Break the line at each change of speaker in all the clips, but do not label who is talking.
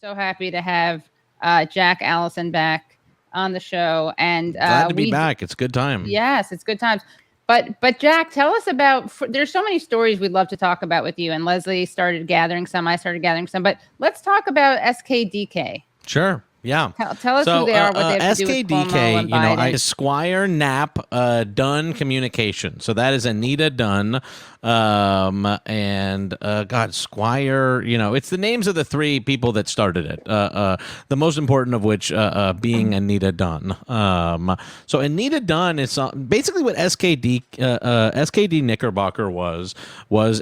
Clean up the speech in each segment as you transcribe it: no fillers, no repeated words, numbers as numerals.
So happy to have Jack Allison back on the show, and
glad to be back. It's good time.
Yes, it's good times. But Jack, tell us about. There's so many stories we'd love to talk about with you. And Leslie started gathering some. I started gathering some. But let's talk about SKDK.
Sure. Yeah.
Tell us who they are, what they have to do with Cuomo and Biden.
Squire Knapp Dunn Communication. So that is Anita Dunn. And God, Squire, it's the names of the three people that started it. The most important of which being Anita Dunn. So Anita Dunn is basically what SKD Knickerbocker was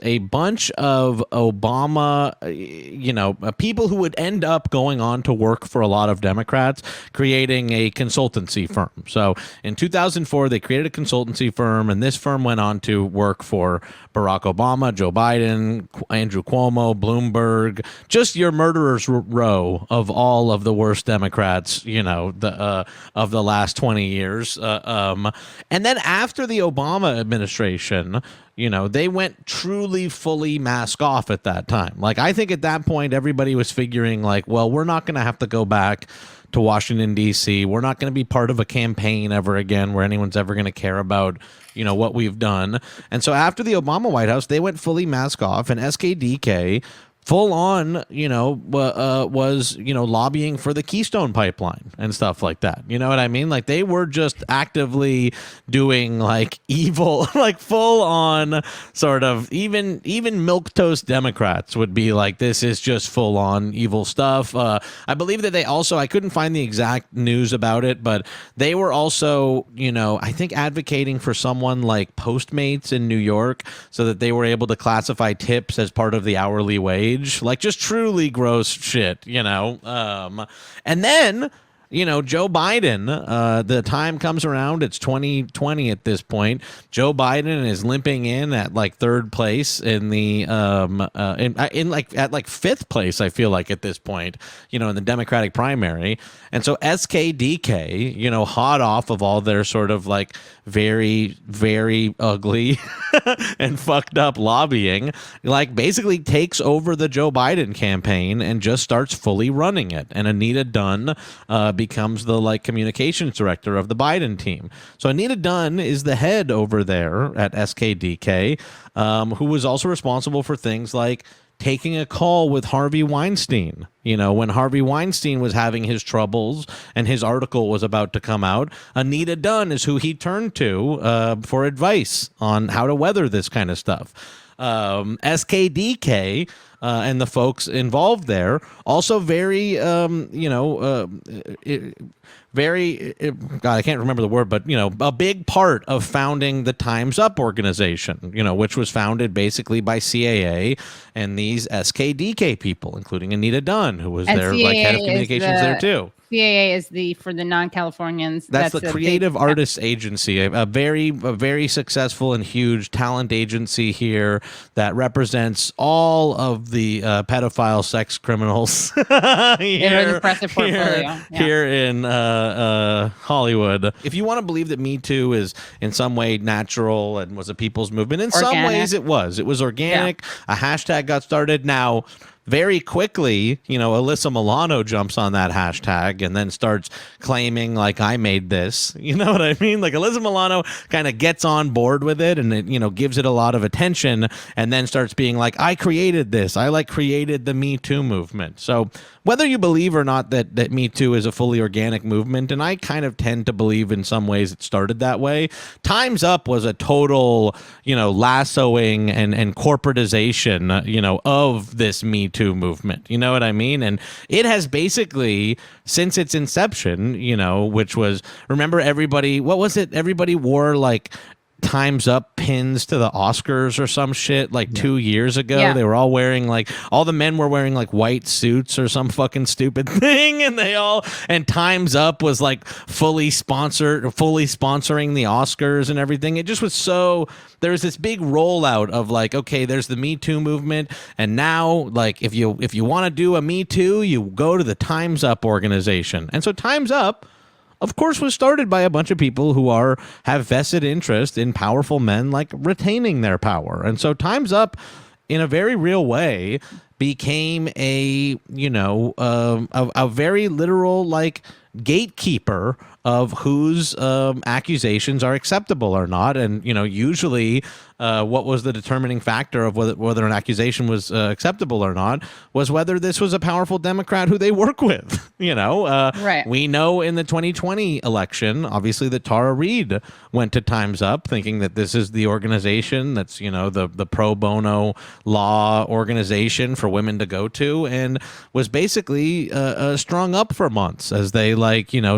a bunch of Obama, people who would end up going on to work for a lot of Democrats, creating a consultancy firm. So in 2004, they created a consultancy firm, and this firm went on to work for Barack Obama, Joe Biden, Andrew Cuomo, Bloomberg, just your murderer's row of all of the worst Democrats, of the last 20 years. And then after the Obama administration, they went truly fully mask off at that time. Like, I think at that point, everybody was figuring like, well, we're not going to have to go back to Washington, D.C. We're not going to be part of a campaign ever again where anyone's ever going to care about, what we've done. And so after the Obama White House, they went fully mask off, and SKDK full on, was, lobbying for the Keystone Pipeline and stuff like that. You know what I mean? Like, they were just actively doing like evil, like full on sort of even milquetoast Democrats would be like, this is just full on evil stuff. I believe that they also, I couldn't find the exact news about it, but they were also, I think advocating for someone like Postmates in New York so that they were able to classify tips as part of the hourly wage. Like, just truly gross shit, and then Joe Biden, the time comes around, it's 2020 at this point. Joe Biden is limping in at like third place in the at fifth place, I feel like at this point, in the Democratic primary. And so SKDK, hot off of all their sort of like very, very ugly and fucked up lobbying, like basically takes over the Joe Biden campaign and just starts fully running it. And Anita Dunn becomes the like communications director of the Biden team. So Anita Dunn is the head over there at SKDK, who was also responsible for things like taking a call with Harvey Weinstein. When Harvey Weinstein was having his troubles and his article was about to come out, Anita Dunn is who he turned to for advice on how to weather this kind of stuff. SKDK and the folks involved there also very, very, God, I can't remember the word, but, a big part of founding the Time's Up organization, which was founded basically by CAA and these SKDK people, including Anita Dunn, who was their like head of communications there too.
CAA is for the non-Californians.
That's the Creative Artists Agency, a very successful and huge talent agency here that represents all of the pedophile sex criminals here in Hollywood. If you want to believe that Me Too is in some way natural and was a people's movement, in some ways it was. It was organic. Yeah. A hashtag got started. Now, very quickly, Alyssa Milano jumps on that hashtag and then starts claiming like, I made this. You know what I mean? Like, Alyssa Milano kind of gets on board with it and it, gives it a lot of attention and then starts being like, I created this. I like created the Me Too movement. So whether you believe or not that Me Too is a fully organic movement, and I kind of tend to believe in some ways it started that way, Time's Up was a total, lassoing and corporatization, of this Me Too movement. You know what I mean? And it has basically, since its inception, which was, remember everybody, what was it? Everybody wore like Time's Up pins to the Oscars or some shit like 2 years ago. Yeah. They were all wearing like, all the men were wearing like white suits or some fucking stupid thing, and Time's Up was like fully sponsoring the Oscars and everything. It just was so, there was this big rollout of like, okay, there's the Me Too movement, and now like if you want to do a Me Too, you go to the Time's Up organization. And so Time's Up, of course, was started by a bunch of people who have vested interest in powerful men like retaining their power. And so Time's Up in a very real way, became a a very literal like gatekeeper of whose accusations are acceptable or not. And usually what was the determining factor of whether an accusation was acceptable or not was whether this was a powerful Democrat who they work with.
Right.
We know in the 2020 election, obviously, that Tara Reid went to Time's Up thinking that this is the organization that's the pro bono law organization for women to go to, and was basically strung up for months as they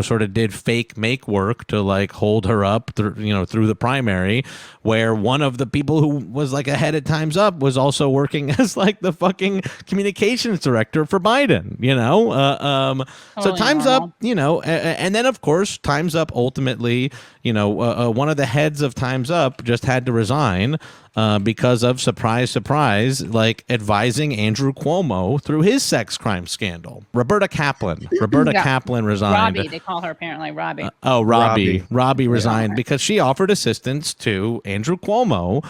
sort of did fake make work to hold her up through the primary, where one of the people who was ahead at Time's Up was also working as the fucking communications director for Biden. So Time's Up, and then of course Time's Up ultimately, one of the heads of Time's Up just had to resign because of surprise, advising Andrew Cuomo through his sex crime scandal. Roberta Kaplan resigned.
Robbie, they call her apparently Robbie.
Robbie resigned because she offered assistance to Andrew Cuomo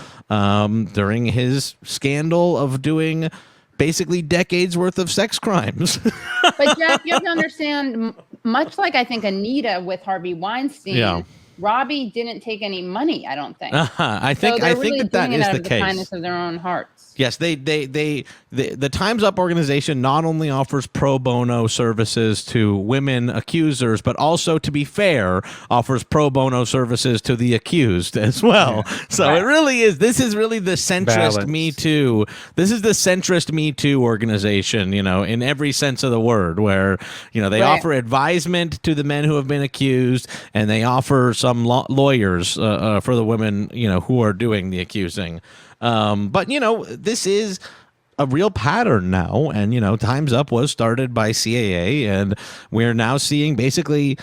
during his scandal of doing basically decades worth of sex crimes.
But Jack, you have to understand, much like I think Anita with Harvey Weinstein, Robbie didn't take any money, I don't think.
I think that is the case.
Kindness of their own hearts.
Yes, the Time's Up organization not only offers pro bono services to women accusers, but also, to be fair, offers pro bono services to the accused as well. Yeah. So It really is. This is really the centrist Me Too. This is the centrist Me Too organization, in every sense of the word, where they offer advisement to the men who have been accused, and they offer some lawyers for the women who are doing the accusing. But this is a real pattern now, and Time's Up was started by CAA, and we're now seeing basically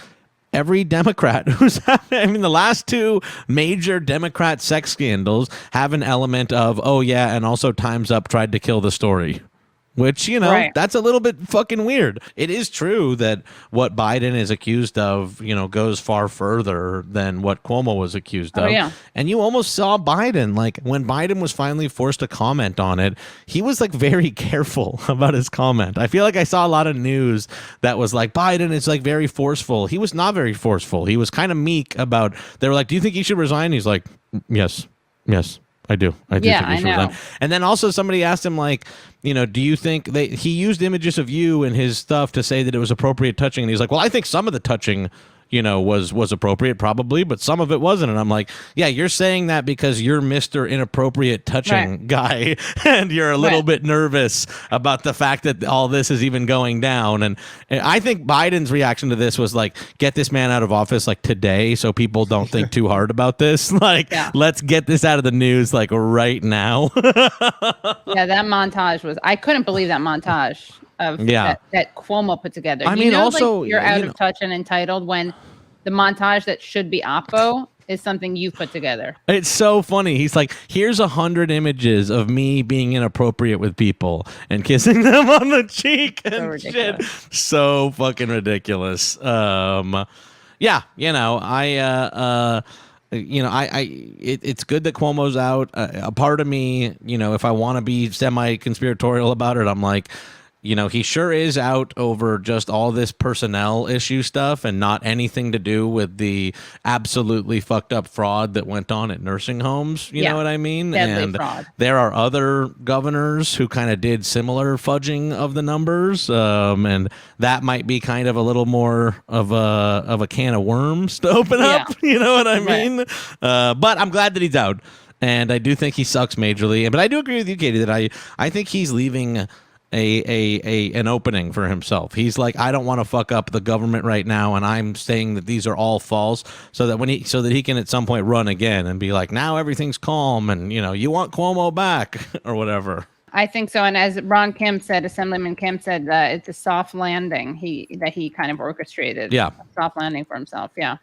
every Democrat who's the last two major Democrat sex scandals have an element of, and also Time's Up tried to kill the story. Which, that's a little bit fucking weird. It is true that what Biden is accused of, goes far further than what Cuomo was accused of.
Yeah.
And you almost saw Biden, when Biden was finally forced to comment on it, he was very careful about his comment. I feel like I saw a lot of news that was Biden is very forceful. He was not very forceful. He was kind of meek about, they were do you think he should resign? He's like, yes. I do think he should resign. And then also somebody asked him, do you think he used images of you in his stuff to say that it was appropriate touching? And he's like, well, I think some of the touching, was appropriate probably, but some of it wasn't. And I'm like, yeah, you're saying that because you're Mr. Inappropriate Touching guy, and you're a little bit nervous about the fact that all this is even going down. And I think Biden's reaction to this was get this man out of office today, so people don't think too hard about this. Let's get this out of the news right now.
Yeah, that montage was, I couldn't believe that montage of that Cuomo put together. Also, you're out of touch and entitled when the montage that should be Oppo is something you put together. It's
so funny. He's like, here's 100 images of me being inappropriate with people and kissing them on the cheek and shit. So fucking ridiculous. It's good that Cuomo's out. A part of me, if I want to be semi-conspiratorial about it, I'm like, he sure is out over just all this personnel issue stuff and not anything to do with the absolutely fucked up fraud that went on at nursing homes. You know what I mean?
Deadly fraud.
There are other governors who kind of did similar fudging of the numbers. And that might be kind of a little more of a can of worms to open up. You know what I mean? But I'm glad that he's out. And I do think he sucks majorly. But I do agree with you, Katie, that I think he's leaving an opening for himself. He's like, I don't want to fuck up the government right now, and I'm saying that these are all false, so that he can at some point run again and be like, now everything's calm, and you want Cuomo back or whatever.
I think so. And as Ron Kim said, Assemblyman Kim said, it's a soft landing that he kind of orchestrated.
Yeah,
a soft landing for himself. Yeah.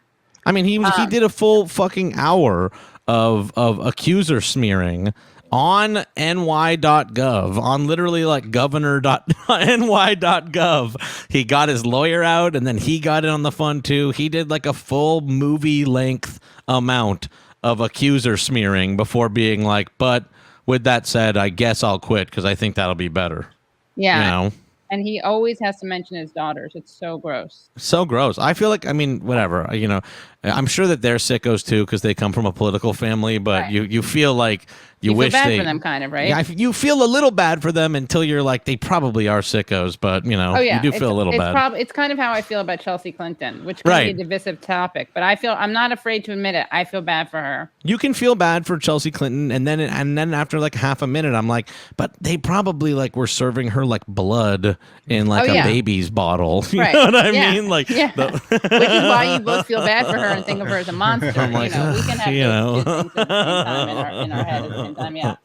I mean, he did a full fucking hour of accuser smearing on ny.gov, on literally governor.ny.gov. He got his lawyer out, and then he got in on the fun too. He did a full movie length amount of accuser smearing before being like, but with that said, I guess I'll quit because I think that'll be better.
Yeah.
You know?
And he always has to mention his daughters. It's so gross.
So gross. I feel like, I mean, whatever, you know, I'm sure that they're sickos too because they come from a political family, but
right.
you feel like you wish
feel bad
they,
for them, kind of, right?
Yeah, you feel a little bad for them until you're like, they probably are sickos, but you know, you do feel a little bad.
It's kind of how I feel about Chelsea Clinton, which can be a divisive topic, but I'm not afraid to admit it. I feel bad for her.
You can feel bad for Chelsea Clinton, and then after like half a minute, I'm like, but they probably like were serving her like blood in like a baby's bottle. You know what I mean? Like,
which is why you both feel bad for her and think of her as a monster.
I'm like,
we can have those two things at the same time in our head at the same time. Yeah.